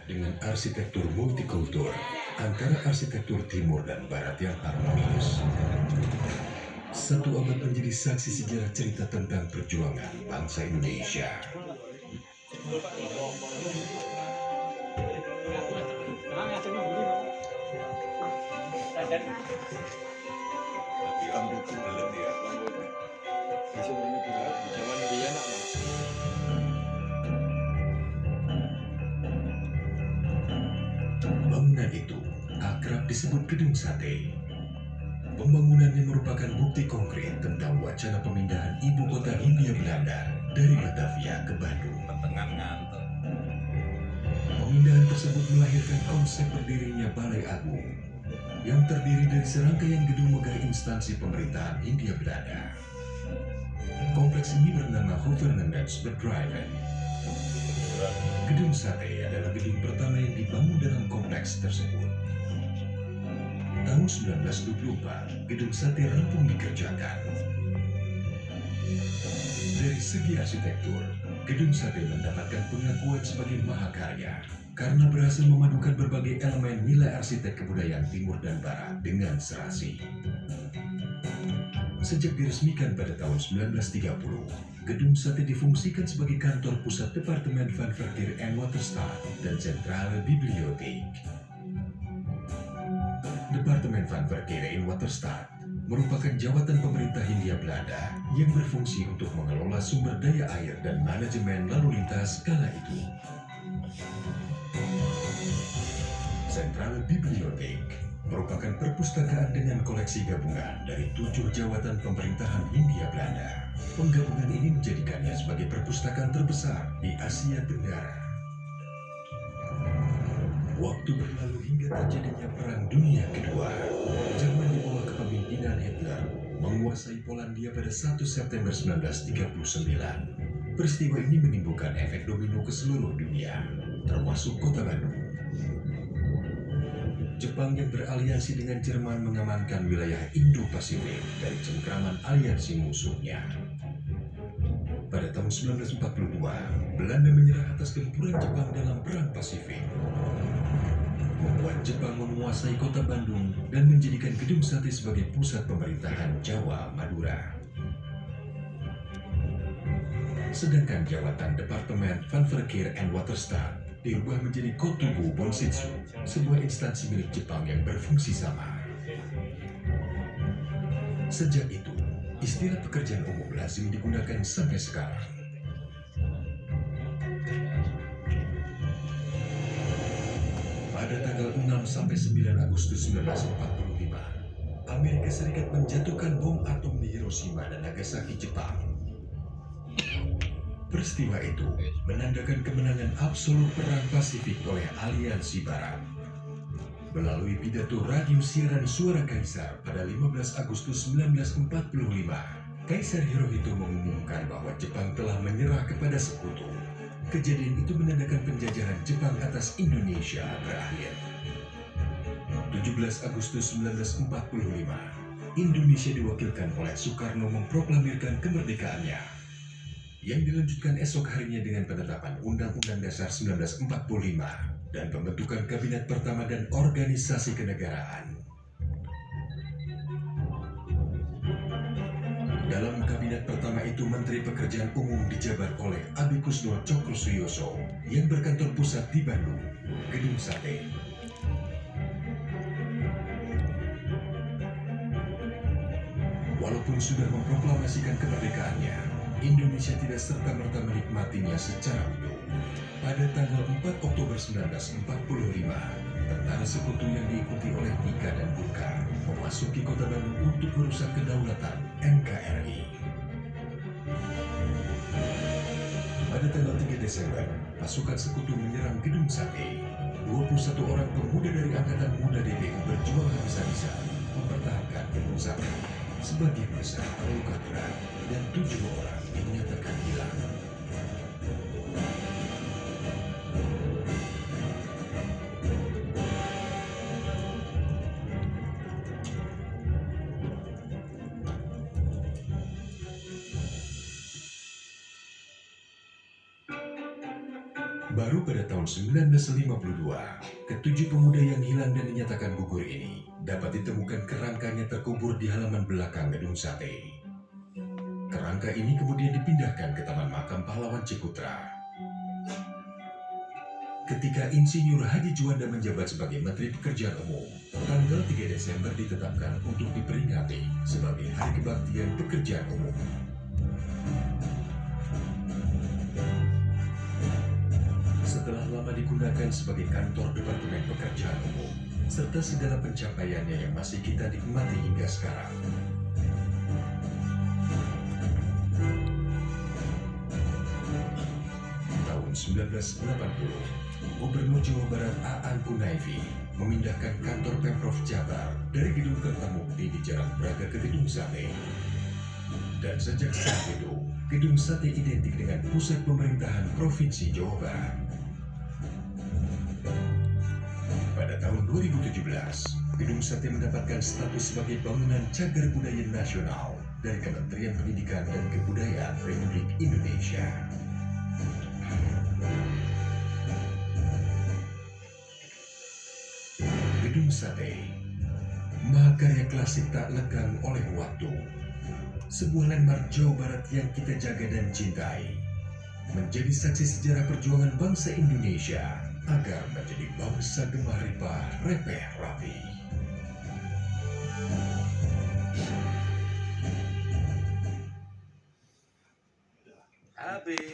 Dengan arsitektur multikultur antara arsitektur timur dan barat yang harmonis. Satu abad menjadi saksi sejarah cerita tentang perjuangan bangsa Indonesia. Bangunan itu akrab disebut Gedung Sate. Pembangunannya merupakan bukti konkret tentang wacana pemindahan ibu kota Hindia Belanda dari Batavia ke Bandung. Pemindahan tersebut melahirkan konsep berdirinya Balai Agung yang terdiri dari serangkaian gedung megah instansi pemerintahan Hindia Belanda. Kompleks ini bernama Hoofdstadtbedrijven. Gedung Sate adalah gedung pertama yang dibangun dalam kompleks tersebut. Tahun 1924, Gedung Sate rampung dikerjakan. Dari segi arsitektur, Gedung Sate mendapatkan pengakuan sebagai mahakarya karena berhasil memadukan berbagai elemen nilai arsitek kebudayaan Timur dan Barat dengan serasi. Sejak diresmikan pada tahun 1930, Gedung Sate difungsikan sebagai kantor pusat Departemen van Verkeer en Waterstaat dan Sentrale Bibliotheek. Departemen van Verkeer en Waterstaat merupakan jawatan pemerintah Hindia Belanda yang berfungsi untuk mengelola sumber daya air dan manajemen lalu lintas kala itu. Sentrale Bibliotheek merupakan perpustakaan dengan koleksi gabungan dari 7 jawatan pemerintahan Hindia Belanda. Penggabungan ini menjadikannya sebagai perpustakaan terbesar di Asia Tenggara. Waktu berlalu hingga terjadinya Perang Dunia Kedua. Jerman di bawah kepemimpinan Hitler menguasai Polandia pada 1 September 1939. Peristiwa ini menimbulkan efek domino ke seluruh dunia, termasuk kota Bandung. Jepang yang beraliansi dengan Jerman mengamankan wilayah Indo-Pasifik dari cengkraman aliansi musuhnya. Pada tahun 1942, Belanda menyerah atas gempuran Jepang dalam Perang Pasifik, membuat Jepang menguasai kota Bandung dan menjadikan Gedung Sate sebagai pusat pemerintahan Jawa Madura. Sedangkan jawatan Departemen van Verkeer en Waterstaat diubah menjadi Kotobu Bonsitsu, sebuah instansi milik Jepang yang berfungsi sama. Sejak itu, istilah pekerjaan umum lazim digunakan sampai sekarang. Pada tanggal 6-9 Agustus 1945, Amerika Serikat menjatuhkan bom atom di Hiroshima dan Nagasaki, Jepang. Peristiwa itu menandakan kemenangan absolut Perang Pasifik oleh aliansi Barat. Melalui pidato radio siaran Suara Kaisar pada 15 Agustus 1945, Kaisar Hirohito mengumumkan bahwa Jepang telah menyerah kepada sekutu. Kejadian itu menandakan penjajahan Jepang atas Indonesia berakhir. 17 Agustus 1945, Indonesia diwakilkan oleh Soekarno memproklamirkan kemerdekaannya, yang dilanjutkan esok harinya dengan penetapan Undang-Undang Dasar 1945 dan pembentukan Kabinet Pertama dan Organisasi Kenegaraan. Dalam Kabinet Pertama itu, Menteri Pekerjaan Umum dijabat oleh Adikusno Cokrosuyoso yang berkantor pusat di Bandung, Gedung Sate. Walaupun sudah memproklamasikan kemerdekaannya, Indonesia tidak serta-merta menikmatinya secara utuh. Pada tanggal 4 Oktober 1945, tentara sekutu yang diikuti oleh Nika dan Bungka memasuki kota Bandung untuk merusak kedaulatan NKRI. Pada tanggal 3 Desember, pasukan sekutu menyerang Gedung Sate. 21 orang pemuda dari Angkatan Muda DPU berjuang habis-habisan mempertahankan Gedung Sate. Sebagian besar terluka berat dan 7 orang dinyatakan hilang. Baru pada tahun 1952, ketujuh pemuda yang hilang dan dinyatakan gugur ini dapat ditemukan kerangkanya terkubur di halaman belakang gedung sate. Kerangka ini kemudian dipindahkan ke Taman Makam Pahlawan Ciputra. Ketika Insinyur Haji Juanda menjabat sebagai Menteri Pekerjaan Umum, tanggal 3 Desember ditetapkan untuk diperingati sebagai Hari Kebaktian Pekerjaan Umum. Setelah lama digunakan sebagai kantor Departemen Pekerjaan Umum, serta segala pencapaiannya yang masih kita nikmati hingga sekarang. Tahun 1980, Gubernur Jawa Barat Aan Kunaifi memindahkan kantor Pemprov Jabar dari Gedung Kertamukti di Jalan Braga ke Gedung Sate. Dan sejak saat itu, Gedung Sate identik dengan pusat pemerintahan Provinsi Jawa Barat. Pada tahun 2017, Gedung Sate mendapatkan status sebagai bangunan cagar budaya nasional dari Kementerian Pendidikan dan Kebudayaan Republik Indonesia. Gedung Sate, mahakarya klasik tak lekang oleh waktu. Sebuah landmark Jawa Barat yang kita jaga dan cintai. Menjadi saksi sejarah perjuangan bangsa Indonesia agar menjadi bangsa gemah ripah repeh rapi. Habis.